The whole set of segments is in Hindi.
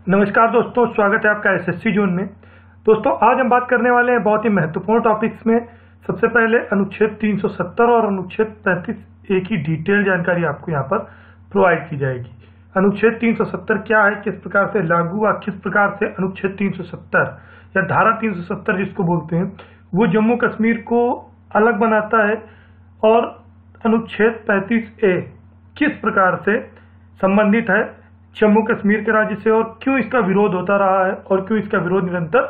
नमस्कार दोस्तों, स्वागत है आपका एसएससी जोन में। दोस्तों, आज हम बात करने वाले हैं बहुत ही महत्वपूर्ण टॉपिक्स में। सबसे पहले अनुच्छेद 370 और अनुच्छेद 35A की डिटेल जानकारी आपको यहाँ पर प्रोवाइड की जाएगी। अनुच्छेद 370 क्या है, किस प्रकार से लागू हुआ, किस प्रकार से अनुच्छेद 370 या धारा 370 जिसको बोलते हैं वो जम्मू कश्मीर को अलग बनाता है, और अनुच्छेद 35A किस प्रकार से संबंधित है जम्मू कश्मीर के राज्य से और क्यों इसका विरोध होता रहा है और क्यों इसका विरोध निरंतर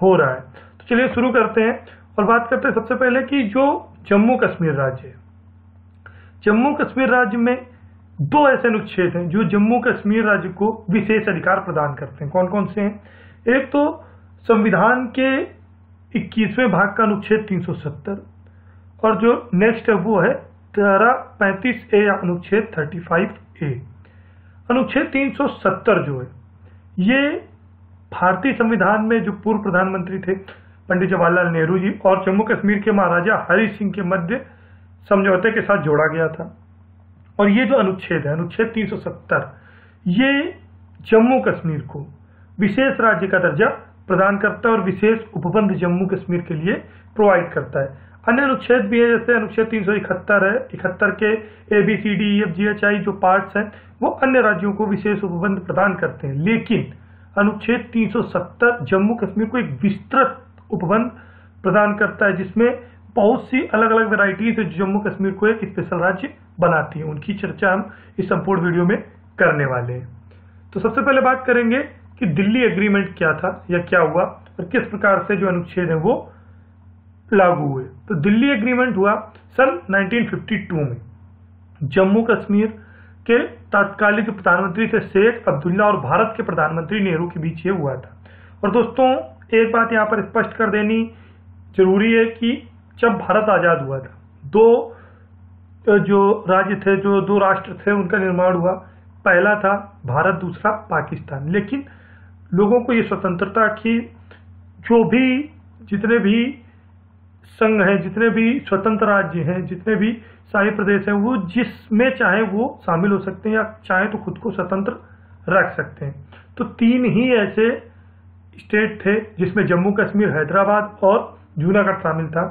हो रहा है। तो चलिए शुरू करते हैं और बात करते हैं सबसे पहले कि जो जम्मू कश्मीर राज्य है, जम्मू कश्मीर राज्य में दो ऐसे अनुच्छेद हैं जो जम्मू कश्मीर राज्य को विशेष अधिकार प्रदान करते हैं। कौन कौन से हैं? एक तो संविधान के 21वें भाग का अनुच्छेद 370, और जो नेक्स्ट है वो है धारा 35A या अनुच्छेद 35A। अनुच्छेद 370 जो है ये भारतीय संविधान में जो पूर्व प्रधानमंत्री थे पंडित जवाहरलाल नेहरू जी और जम्मू कश्मीर के महाराजा हरि सिंह के मध्य समझौते के साथ जोड़ा गया था। और ये जो अनुच्छेद है, अनुच्छेद 370, ये जम्मू कश्मीर को विशेष राज्य का दर्जा प्रदान करता है और विशेष उपबंध जम्मू कश्मीर के लिए प्रोवाइड करता है। अन्य अनुच्छेद भी है, जैसे अनुच्छेद 371 है, 71 के ABCDEFGHI जो पार्ट्स हैं वो अन्य राज्यों को विशेष उपबंध प्रदान करते हैं। लेकिन अनुच्छेद 370 जम्मू कश्मीर को एक विस्तृत उपबंध प्रदान करता है जिसमें बहुत सी अलग अलग वेराइटीज है जो जम्मू कश्मीर को एक स्पेशल राज्य बनाती है। उनकी चर्चा हम इस संपूर्ण वीडियो में करने वाले हैं। तो सबसे पहले बात करेंगे कि दिल्ली एग्रीमेंट क्या था या क्या हुआ और किस प्रकार से जो अनुच्छेद है वो लागू हुए। तो दिल्ली एग्रीमेंट हुआ सन 1952 में। जम्मू कश्मीर के तत्कालीन प्रधानमंत्री थे शेख अब्दुल्ला और भारत के प्रधानमंत्री नेहरू के बीच ये हुआ था। और दोस्तों, एक बात यहाँ पर स्पष्ट कर देनी जरूरी है कि जब भारत आजाद हुआ था, दो जो राज्य थे, जो दो राष्ट्र थे, उनका निर्माण हुआ। पहला था भारत, दूसरा पाकिस्तान। लेकिन लोगों को ये स्वतंत्रता की, जो भी जितने भी संघ हैं, जितने भी स्वतंत्र राज्य हैं, जितने भी शाही प्रदेश हैं, वो जिसमें चाहे वो शामिल हो सकते हैं या चाहे तो खुद को स्वतंत्र रख सकते हैं। तो तीन ही ऐसे स्टेट थे जिसमें जम्मू कश्मीर, हैदराबाद और जूनागढ़ शामिल था,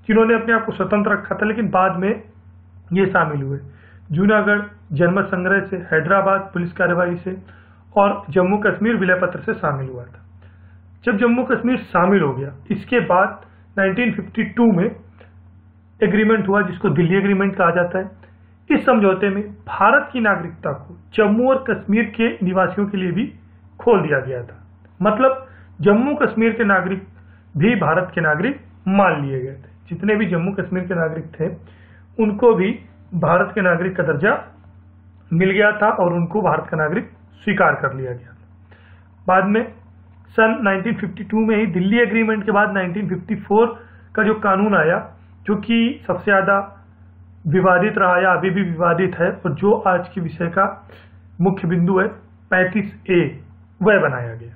जिन्होंने अपने आप को स्वतंत्र रखा था, लेकिन बाद में ये शामिल हुए। जूनागढ़ जनमत संग्रह से, हैदराबाद पुलिस कार्रवाई से और जम्मू कश्मीर विलय पत्र से शामिल हुआ था। जब जम्मू कश्मीर शामिल हो गया, इसके बाद 1952 में एग्रीमेंट हुआ जिसको दिल्ली एग्रीमेंट कहा जाता है। इस समझौते में भारत की नागरिकता को जम्मू और कश्मीर के निवासियों के लिए भी खोल दिया गया था। मतलब जम्मू कश्मीर के नागरिक भी भारत के नागरिक मान लिए गए थे। जितने भी जम्मू कश्मीर के नागरिक थे उनको भी भारत के नागरिक का दर्जा मिल गया था और उनको भारत का नागरिक स्वीकार कर लिया गया था। बाद में सन 1952 में ही दिल्ली एग्रीमेंट के बाद 1954 का जो कानून आया, जो कि सबसे ज्यादा विवादित रहा या अभी भी विवादित है और जो आज के विषय का मुख्य बिंदु है, 35A, वह बनाया गया।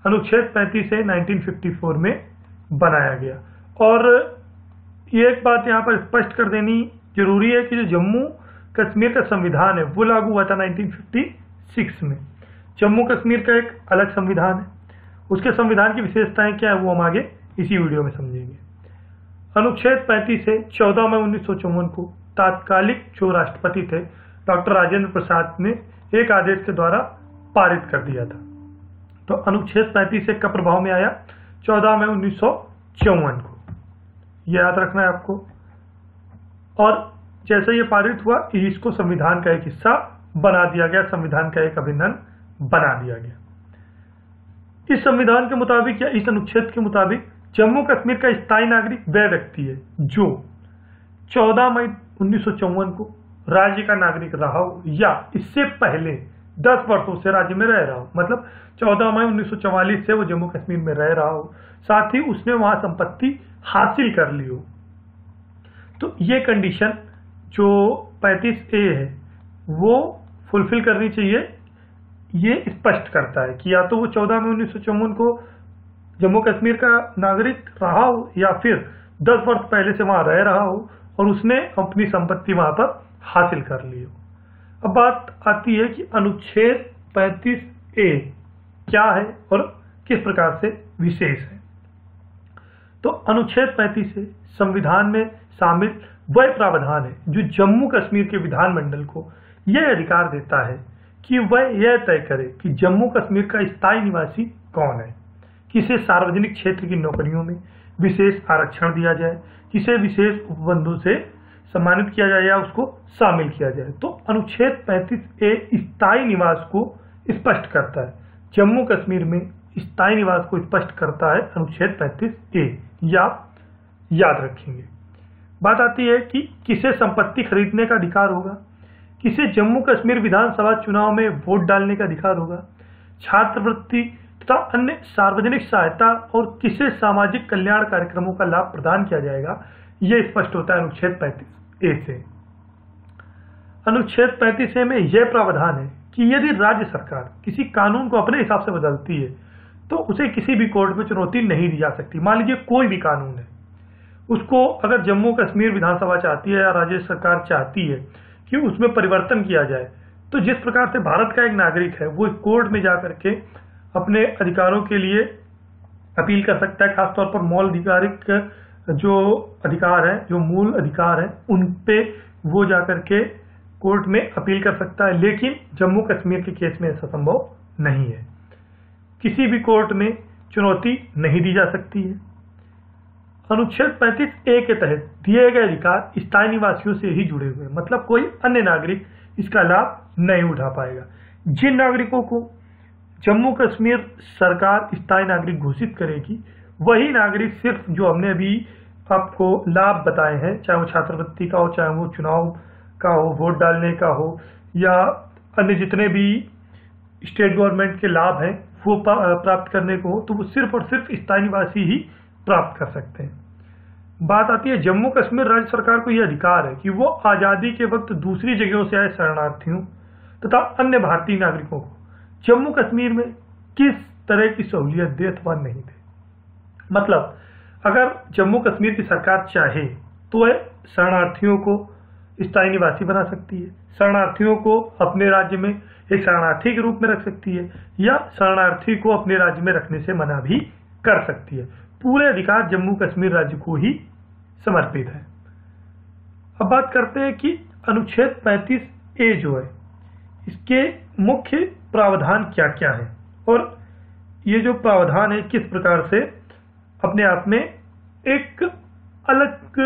अनुच्छेद 35A 1954 में बनाया गया। और ये एक बात यहाँ पर स्पष्ट कर देनी जरूरी है कि जो जम्मू कश्मीर का संविधान है वो लागू हुआ था 1956 में। जम्मू कश्मीर का एक अलग संविधान है, उसके संविधान की विशेषताएं क्या है वो हम आगे इसी वीडियो में समझेंगे। अनुच्छेद 35 से 14 मई 1954 को तात्कालिक जो राष्ट्रपति थे डॉक्टर राजेंद्र प्रसाद ने एक आदेश के द्वारा पारित कर दिया था। तो अनुच्छेद 35 से कब प्रभाव में आया? 14 मई 1954 को, यह याद रखना है आपको। और जैसे ये पारित हुआ, इसको संविधान का एक हिस्सा बना दिया गया, संविधान का एक अभिन्न बना दिया गया। इस संविधान के मुताबिक या इस अनुच्छेद के मुताबिक जम्मू कश्मीर का स्थायी नागरिक वह व्यक्ति है जो 14 मई 1954 को राज्य का नागरिक रहा हो या इससे पहले 10 वर्षों से राज्य में रह रहा हो। मतलब 14 मई 1944 से वो जम्मू कश्मीर में रह रहा हो, साथ ही उसने वहां संपत्ति हासिल कर ली हो। तो ये कंडीशन जो 35A है वो फुलफिल करनी चाहिए। ये स्पष्ट करता है कि या तो वो 14 मई 1954 को जम्मू कश्मीर का नागरिक रहा हो या फिर 10 वर्ष पहले से वहां रह रहा हो और उसने अपनी संपत्ति वहां पर हासिल कर ली हो। अब बात आती है कि अनुच्छेद 35A क्या है और किस प्रकार से विशेष है। तो अनुच्छेद 35 से संविधान में शामिल वह प्रावधान है जो जम्मू कश्मीर के विधानमंडल को यह अधिकार देता है कि वह यह तय करे कि जम्मू कश्मीर का स्थायी निवासी कौन है, किसे सार्वजनिक क्षेत्र की नौकरियों में विशेष आरक्षण दिया जाए, किसे विशेष उपबंधों से सम्मानित किया जाए या उसको शामिल किया जाए। तो अनुच्छेद 35A स्थायी निवास को स्पष्ट करता है, जम्मू कश्मीर में स्थायी निवास को स्पष्ट करता है अनुच्छेद 35A, या याद रखेंगे। बात आती है कि किसे संपत्ति खरीदने का अधिकार होगा, किसे जम्मू कश्मीर विधानसभा चुनाव में वोट डालने का अधिकार होगा, छात्रवृत्ति तथा अन्य सार्वजनिक सहायता और किसे सामाजिक कल्याण कार्यक्रमों का लाभ प्रदान किया जाएगा, यह स्पष्ट होता है अनुच्छेद 35A से। अनुच्छेद 35A में यह प्रावधान है कि यदि राज्य सरकार किसी कानून को अपने हिसाब से बदलती है तो उसे किसी भी कोर्ट में चुनौती नहीं दी जा सकती। मान लीजिए कोई भी कानून है, उसको अगर जम्मू कश्मीर विधानसभा चाहती है या राज्य सरकार चाहती है कि उसमें परिवर्तन किया जाए, तो जिस प्रकार से भारत का एक नागरिक है वो कोर्ट में जाकर के अपने अधिकारों के लिए अपील कर सकता है, खासतौर पर मौल अधिकारिक जो अधिकार है, जो मूल अधिकार है, उन पे वो जाकर के कोर्ट में अपील कर सकता है। लेकिन जम्मू कश्मीर के केस में ऐसा संभव नहीं है, किसी भी कोर्ट में चुनौती नहीं दी जा सकती है। अनुच्छेद 35A के तहत दिए गए अधिकार स्थायी निवासियों से ही जुड़े हुए, मतलब कोई अन्य नागरिक इसका लाभ नहीं उठा पाएगा। जिन नागरिकों को जम्मू कश्मीर सरकार स्थायी नागरिक घोषित करेगी, वही नागरिक सिर्फ जो हमने अभी आपको लाभ बताए हैं, चाहे वो छात्रवृत्ति का हो, चाहे वो चुनाव का हो, वोट डालने का हो, या अन्य जितने भी स्टेट गवर्नमेंट के लाभ हैं वो प्राप्त करने को हो, तो वो सिर्फ और सिर्फ स्थायी निवासी ही प्राप्त कर सकते हैं। बात आती है जम्मू कश्मीर राज्य सरकार को यह अधिकार है कि वो आज़ादी के वक्त दूसरी जगहों से आए शरणार्थियों तथा अन्य भारतीय नागरिकों को जम्मू कश्मीर में किस तरह की सहूलियत दे अथवा नहीं दे। मतलब अगर जम्मू कश्मीर की सरकार चाहे तो वह शरणार्थियों को स्थायी निवासी बना सकती है, शरणार्थियों को अपने राज्य में एक शरणार्थी के रूप में रख सकती है, या शरणार्थी को अपने राज्य में रखने से मना भी कर सकती है। पूरे अधिकार जम्मू कश्मीर राज्य को ही समर्पित है। अब बात करते हैं कि अनुच्छेद 35A जो है इसके मुख्य प्रावधान क्या क्या है, और ये जो प्रावधान है किस प्रकार से अपने आप में एक अलग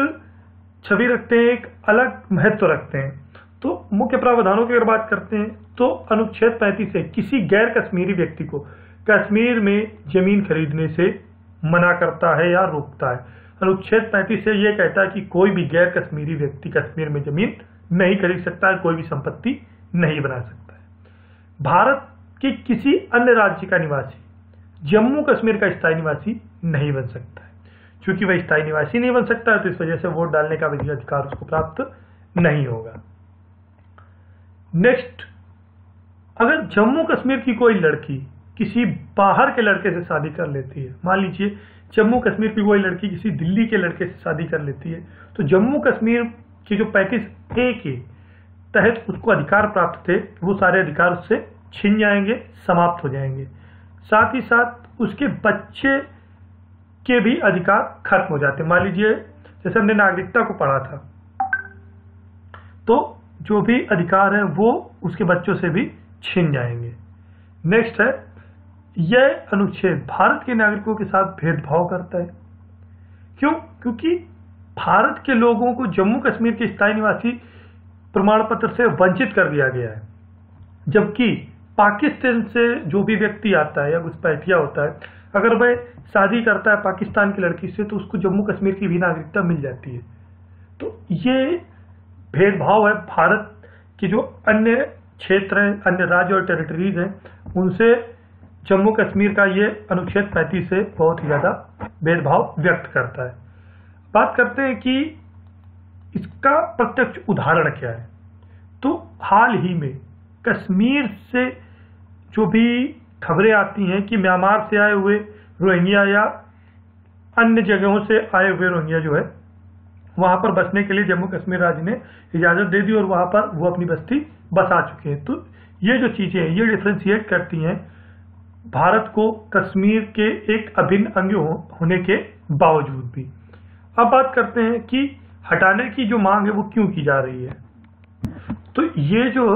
छवि रखते हैं, एक अलग महत्व रखते हैं। तो मुख्य प्रावधानों की अगर बात करते हैं तो अनुच्छेद 35 से किसी गैर कश्मीरी व्यक्ति को कश्मीर में जमीन खरीदने से मना करता है या रोकता है। अनुच्छेद 35 से यह कहता है कि कोई भी गैर कश्मीरी व्यक्ति कश्मीर में जमीन नहीं खरीद सकता है, कोई भी संपत्ति नहीं बना सकता है। भारत के किसी अन्य राज्य का निवासी जम्मू कश्मीर का स्थायी निवासी नहीं बन सकता है। क्योंकि वह स्थायी निवासी नहीं बन सकता है तो इस वजह से वोट डालने का विधिक अधिकार उसको प्राप्त नहीं होगा। नेक्स्ट, अगर जम्मू कश्मीर की कोई लड़की किसी बाहर के लड़के से शादी कर लेती है, मान लीजिए जम्मू कश्मीर की कोई लड़की किसी दिल्ली के लड़के से शादी कर लेती है, तो जम्मू कश्मीर के जो 35A के तहत उसको अधिकार प्राप्त थे वो सारे अधिकार उससे छिन जाएंगे, समाप्त हो जाएंगे। साथ ही साथ उसके बच्चे के भी अधिकार खत्म हो जाते हैं। मान लीजिए जैसे हमने नागरिकता को पढ़ा था, तो जो भी अधिकार है वो उसके बच्चों से भी छिन जाएंगे। नेक्स्ट है, यह अनुच्छेद भारत के नागरिकों के साथ भेदभाव करता है। क्यों? क्योंकि भारत के लोगों को जम्मू कश्मीर के स्थायी निवासी प्रमाण पत्र से वंचित कर दिया गया है, जबकि पाकिस्तान से जो भी व्यक्ति आता है या घुसपैठिया होता है, अगर वह शादी करता है पाकिस्तान की लड़की से तो उसको जम्मू कश्मीर की भी नागरिकता मिल जाती है। तो ये भेदभाव है भारत के जो अन्य क्षेत्र हैं, अन्य राज्य और टेरिटरीज हैं, उनसे जम्मू कश्मीर का ये अनुच्छेद 35 से बहुत ही ज्यादा भेदभाव व्यक्त करता है। बात करते हैं कि इसका प्रत्यक्ष उदाहरण क्या है। तो हाल ही में कश्मीर से जो भी खबरें आती हैं कि म्यांमार से आए हुए रोहिंग्या या अन्य जगहों से आए हुए रोहिंग्या जो है वहां पर बसने के लिए जम्मू कश्मीर राज्य ने इजाजत दे दी और वहां पर वो अपनी बस्ती बसा चुके हैं। तो ये जो चीजें हैं ये डिफ्रेंशिएट करती हैं भारत को कश्मीर के एक अभिन्न अंग होने के बावजूद भी। अब बात करते हैं कि हटाने की जो मांग है वो क्यों की जा रही है। तो ये जो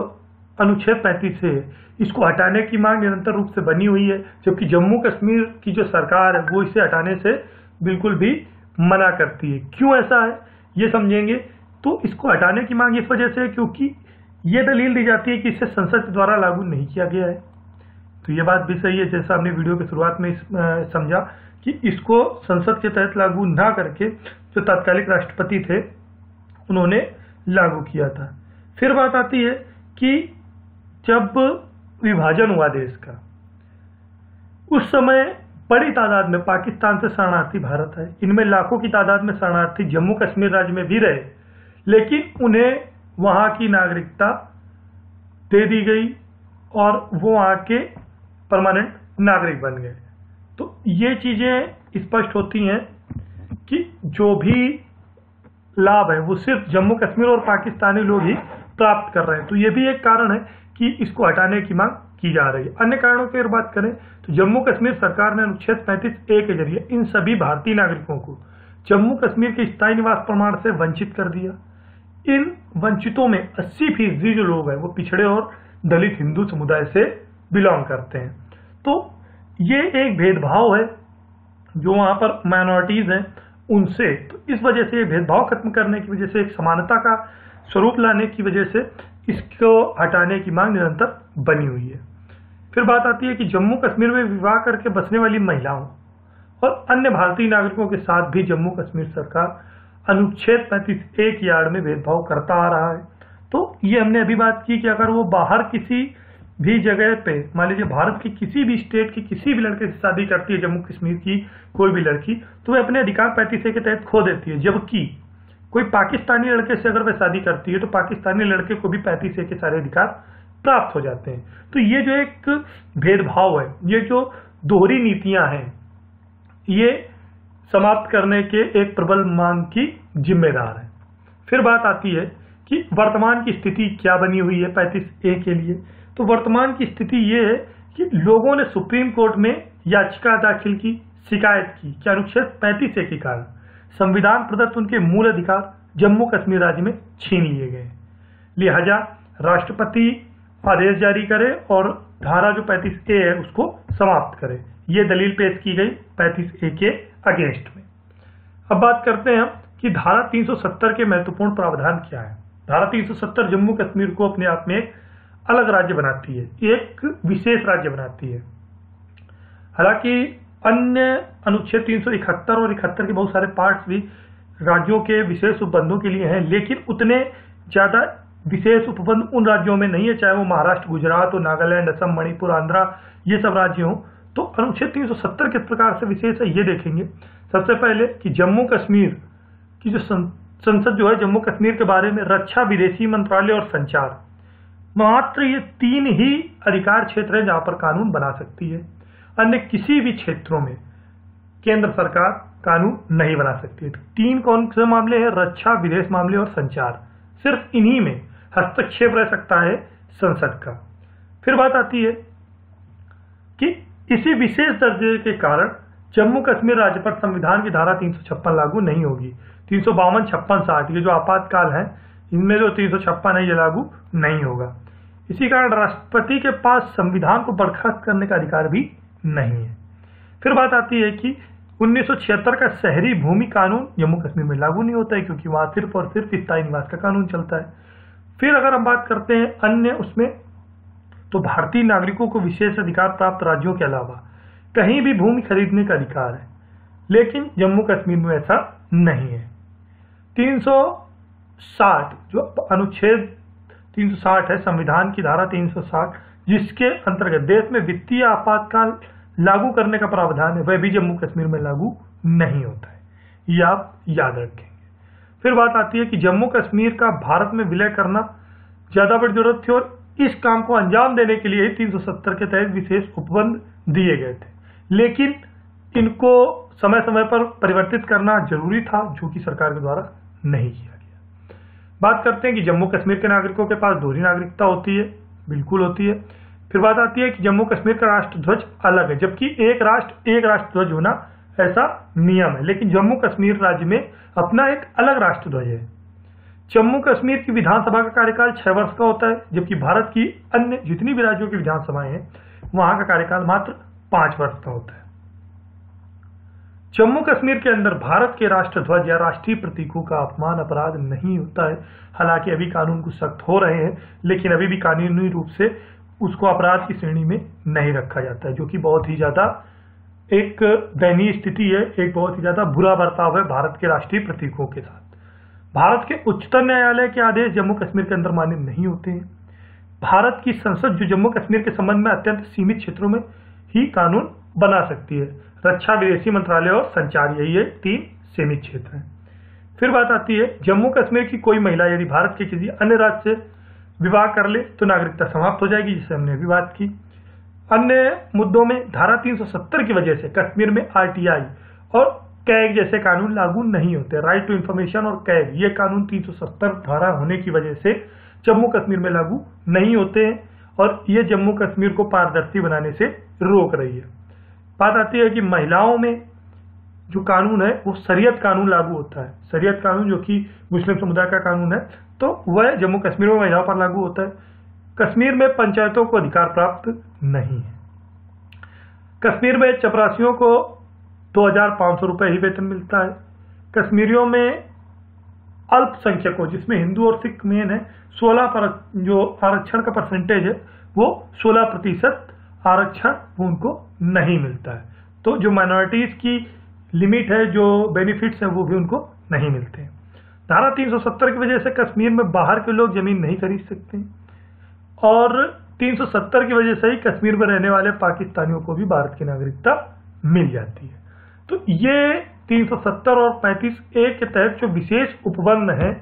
अनुच्छेद 35 है, इसको हटाने की मांग निरंतर रूप से बनी हुई है, जबकि जम्मू कश्मीर की जो सरकार है वो इसे हटाने से बिल्कुल भी मना करती है। क्यों ऐसा है ये समझेंगे। तो इसको हटाने की मांग इस वजह से है क्योंकि ये दलील दी जाती है कि इसे संसद द्वारा लागू नहीं किया गया है। तो ये बात भी सही है, जैसा हमने वीडियो के शुरुआत में समझा कि इसको संसद के तहत लागू ना करके जो तात्कालिक राष्ट्रपति थे उन्होंने लागू किया था। फिर बात आती है कि जब विभाजन हुआ देश का, उस समय बड़ी तादाद में पाकिस्तान से शरणार्थी भारत आए। इनमें लाखों की तादाद में शरणार्थी जम्मू कश्मीर राज्य में भी रहे, लेकिन उन्हें वहां की नागरिकता दे दी गई और वो वहां के परमानेंट नागरिक बन गए। तो ये चीजें स्पष्ट होती हैं कि जो भी लाभ है वो सिर्फ जम्मू कश्मीर और पाकिस्तानी लोग ही प्राप्त कर रहे हैं। तो ये भी एक कारण है कि इसको हटाने की मांग की जा रही है। अन्य कारणों की अगर बात करें तो जम्मू कश्मीर सरकार ने अनुच्छेद 35A के जरिए इन सभी भारतीय नागरिकों को जम्मू कश्मीर के स्थायी निवास प्रमाण से वंचित कर दिया। इन वंचितों में 80% जो लोग हैं वो पिछड़े और दलित हिंदू समुदाय से बिलोंग करते हैं। तो ये एक भेदभाव है जो वहां पर माइनॉरिटीज हैं उनसे। तो इस वजह से ये भेदभाव खत्म करने की वजह से, एक समानता का स्वरूप लाने की वजह से इसको हटाने की मांग निरंतर बनी हुई है। फिर बात आती है कि जम्मू कश्मीर में विवाह करके बसने वाली महिलाओं और अन्य भारतीय नागरिकों के साथ भी जम्मू कश्मीर सरकार अनुच्छेद 35A की आड़ में भेदभाव करता आ रहा है। तो ये हमने अभी बात की कि अगर वो बाहर किसी भी जगह पे, मान लीजिए भारत की किसी भी स्टेट की किसी भी लड़के से शादी करती है जम्मू कश्मीर की कोई भी लड़की, तो वह अपने अधिकार 35A के तहत खो देती है। जबकि कोई पाकिस्तानी लड़के से अगर वह शादी करती है तो पाकिस्तानी लड़के को भी 35A के सारे अधिकार प्राप्त हो जाते हैं। तो ये जो एक भेदभाव है, ये जो दोहरी नीतियां हैं, ये समाप्त करने के एक प्रबल मांग की जिम्मेदार है। फिर बात आती है कि वर्तमान की स्थिति क्या बनी हुई है 35A के लिए। तो वर्तमान की स्थिति ये है कि लोगों ने सुप्रीम कोर्ट में याचिका दाखिल की, शिकायत की कि अनुच्छेद 35A के कारण संविधान प्रदत्त उनके मूल अधिकार जम्मू कश्मीर राज्य में छीन लिए गए, लिहाजा राष्ट्रपति आदेश जारी करे और धारा जो 35A है उसको समाप्त करे। ये दलील पेश की गई 35A के अगेंस्ट में। अब बात करते हैं कि धारा 370 के महत्वपूर्ण प्रावधान क्या है। धारा 370 जम्मू कश्मीर को अपने आप में एक अलग राज्य बनाती है, एक विशेष राज्य बनाती है। हालांकि अन्य अनुच्छेद 371 और 71 के बहुत सारे पार्ट्स भी राज्यों के विशेष उपबंधों के लिए हैं, लेकिन उतने ज्यादा विशेष उपबंध उन राज्यों में नहीं है, चाहे वो महाराष्ट्र, गुजरात और नागालैंड, असम, मणिपुर, आंध्रा ये सब राज्य हों। तो अनुच्छेद 370 किस प्रकार से विशेष है ये देखेंगे। सबसे पहले कि जम्मू कश्मीर की जो संसद जो है जम्मू कश्मीर के बारे में रक्षा, विदेशी मंत्रालय और संचार, मात्र ये 3 ही अधिकार क्षेत्र है जहां पर कानून बना सकती है। अन्य किसी भी क्षेत्रों में केंद्र सरकार कानून नहीं बना सकती है। 3 कौन से मामले हैं? रक्षा, विदेश मामले और संचार। सिर्फ इन्हीं में हस्तक्षेप रह सकता है संसद का। फिर बात आती है कि इसी विशेष दर्जे के कारण जम्मू कश्मीर राज्य पर संविधान की धारा 356 लागू नहीं होगी। 352, 56, 60 ये जो आपातकाल है इनमें जो 356 है ये लागू नहीं होगा। इसी कारण राष्ट्रपति के पास संविधान को बर्खास्त करने का अधिकार भी नहीं है। फिर बात आती है कि 1976 का शहरी भूमि कानून जम्मू कश्मीर में लागू नहीं होता है क्योंकि वहां सिर्फ और सिर्फ स्थायी निवास का कानून चलता है। फिर अगर हम बात करते हैं अन्य उसमें, तो भारतीय नागरिकों को विशेष अधिकार प्राप्त राज्यों के अलावा कहीं भी भूमि खरीदने का अधिकार है, लेकिन जम्मू कश्मीर में ऐसा नहीं है। 360 जो अनुच्छेद 360 है संविधान की धारा 360, जिसके अंतर्गत देश में वित्तीय आपातकाल लागू करने का प्रावधान है, वह भी जम्मू कश्मीर में लागू नहीं होता है। ये आप याद रखेंगे। फिर बात आती है कि जम्मू कश्मीर का भारत में विलय करना ज्यादा बड़ी जरूरत थी और इस काम को अंजाम देने के लिए 370 के तहत विशेष उपबंध दिए गए थे, लेकिन इनको समय समय पर परिवर्तित करना जरूरी था, जो कि सरकार के द्वारा नहीं किया गया। बात करते हैं कि जम्मू कश्मीर के नागरिकों के पास दोहरी नागरिकता होती है, बिल्कुल होती है। फिर बात आती है कि जम्मू कश्मीर का राष्ट्र ध्वज अलग है, जबकि एक राष्ट्र ध्वज होना ऐसा नियम है, लेकिन जम्मू कश्मीर राज्य में अपना एक अलग राष्ट्र ध्वज है। जम्मू कश्मीर की विधानसभा का कार्यकाल 6 वर्ष का होता है, जबकि भारत की अन्य जितनी भी राज्यों की विधानसभाएं हैं वहां का कार्यकाल मात्र 5 वर्ष का होता है। जम्मू कश्मीर के अंदर भारत के राष्ट्र ध्वज या राष्ट्रीय प्रतीकों का अपमान अपराध नहीं होता है। हालांकि अभी कानून कुछ सख्त हो रहे हैं, लेकिन अभी भी कानूनी रूप से उसको अपराध की श्रेणी में नहीं रखा जाता है, जो कि बहुत ही ज्यादा एक दयनीय स्थिति है, एक बहुत ही ज्यादा बुरा बर्ताव है भारत के राष्ट्रीय प्रतीकों के साथ। भारत के उच्चतम न्यायालय के आदेश जम्मू कश्मीर के अंदर मान्य नहीं होते हैं। भारत की संसद जो जम्मू कश्मीर के संबंध में अत्यंत सीमित क्षेत्रों में ही कानून बना सकती है। रक्षा, विदेशी मंत्रालय और संचार, यही 3 सीमित क्षेत्र हैं। फिर बात आती है जम्मू कश्मीर की कोई महिला यदि भारत के किसी अन्य राज्य से विवाह कर ले तो नागरिकता समाप्त हो जाएगी, जिसे हमने अभी बात की। अन्य मुद्दों में धारा 370 की वजह से कश्मीर में RTI और कैग जैसे कानून लागू नहीं होते। राइट टू इंफॉर्मेशन और कैग, ये कानून 370 धारा होने की वजह से जम्मू कश्मीर में लागू नहीं होते हैं और ये जम्मू कश्मीर को पारदर्शी बनाने से रोक रही है। बात आती है कि महिलाओं में जो कानून है वो शरीयत कानून लागू होता है। शरीयत कानून जो कि मुस्लिम समुदाय का कानून है, तो वह जम्मू कश्मीर में महिलाओं पर लागू होता है। कश्मीर में पंचायतों को अधिकार प्राप्त नहीं है। कश्मीर में चपरासियों को 2500 रुपये ही वेतन मिलता है। कश्मीरियों में अल्पसंख्यकों, जिसमें हिंदू और सिख मेन है, 16 जो आरक्षण का परसेंटेज है वो 16% आरक्षण उनको नहीं मिलता है। तो जो माइनॉरिटीज की लिमिट है, जो बेनिफिट्स है, वो भी उनको नहीं मिलते हैं। धारा 370 की वजह से कश्मीर में बाहर के लोग जमीन नहीं खरीद सकते और 370 की वजह से ही कश्मीर में रहने वाले पाकिस्तानियों को भी भारत की नागरिकता मिल जाती है। तो ये 370 और 35A के तहत जो विशेष उपबंध है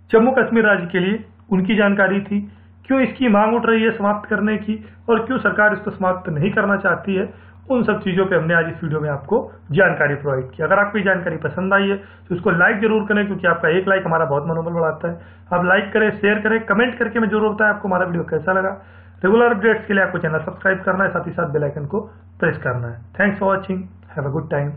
जम्मू कश्मीर राज्य के लिए, उनकी जानकारी थी। क्यों इसकी मांग उठ रही है समाप्त करने की और क्यों सरकार इसको समाप्त नहीं करना चाहती है, उन सब चीजों पे हमने आज इस वीडियो में आपको जानकारी प्रोवाइड की। अगर आपको ये जानकारी पसंद आई है तो इसको लाइक जरूर करें, क्योंकि आपका एक लाइक हमारा बहुत मनोबल बढ़ाता है। आप लाइक करें, शेयर करें, कमेंट करके हमें जरूर बताएं आपको हमारा वीडियो कैसा लगा। रेगुलर अपडेट्स के लिए आपको चैनल सब्सक्राइब करना है, साथ ही साथ बेल आइकन को प्रेस करना है। Thanks for watching, have a good time.